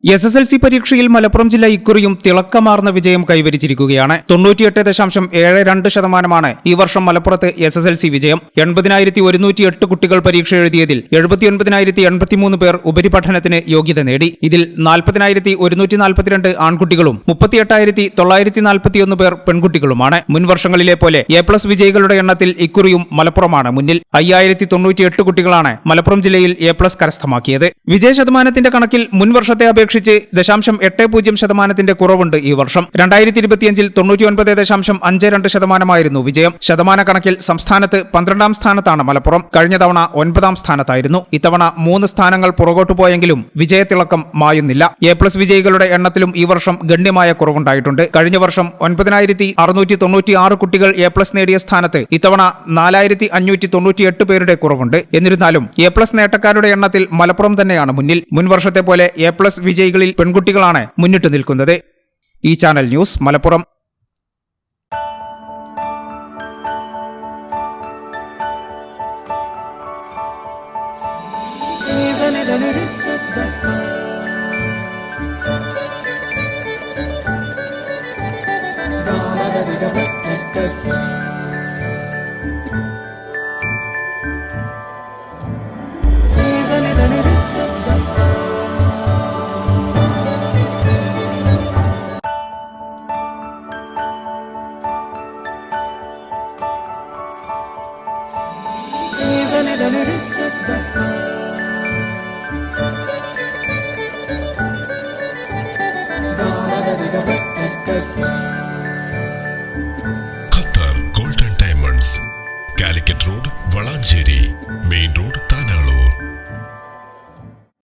SSLC പരീക്ഷയിൽ മലപ്പുറം ജില്ല ഇക്കുറിയും തിളക്കമാർന്ന വിജയം കൈവരിച്ചിരിക്കുകയാണ്. 98.72% ഈ വർഷം മലപ്പുറത്ത് SSLC വിജയം. 80,108 കുട്ടികൾ പരീക്ഷ എഴുതിയതിൽ 79,083 പേർ ഉപരിപഠനത്തിന് യോഗ്യത നേടി. ഇതിൽ 40,142 ആൺകുട്ടികളും 38,941 പേർ പെൺകുട്ടികളുമാണ്. മുൻ വർഷങ്ങളിലെ പോലെ A+ വിജയികളുടെ എണ്ണത്തിൽ ഇക്കുറിയും മലപ്പുറമാണ് മുന്നിൽ. 5,098 കുട്ടികളാണ് മലപ്പുറം ജില്ലയിൽ A+ കരസ്ഥമാക്കിയത്. വിജയ ശതമാനത്തിന്റെ കണക്കിൽ മുൻ വർഷത്തെ അപേക്ഷിച്ച് 0.80% കുറവുണ്ട് ഈ വർഷം. 2025-ൽ 99.52% വിജയം. ശതമാന കണക്കിൽ സംസ്ഥാനത്ത് 12ാം സ്ഥാനത്താണ് മലപ്പുറം. കഴിഞ്ഞ തവണ 9ാം സ്ഥാനത്തായിരുന്നു. ഇത്തവണ 3 സ്ഥാനങ്ങൾ പുറകോട്ടു പോയെങ്കിലും വിജയത്തിളക്കം മായുന്നില്ല. A+ വിജയികളുടെ എണ്ണത്തിലും ഈ വർഷം ഗണ്യമായ കുറവുണ്ടായിട്ടുണ്ട്. കഴിഞ്ഞ വർഷം 9,696 കുട്ടികൾ A+ നേടിയ സ്ഥാനത്ത് ഇത്തവണ 4,598 പേരുടെ കുറവുണ്ട്. എന്നിരുന്നാലും A+ നേട്ടക്കാരുടെ എണ്ണത്തിൽ മലപ്പുറം തന്നെയാണ് മുന്നിൽ. മുൻ വർഷത്തെ പോലെ A+ വിജയികളിൽ പെൺകുട്ടികളാണ് മുന്നിട്ട് നിൽക്കുന്നത്. ഈ ചാനൽ ന്യൂസ് മലപ്പുറം. See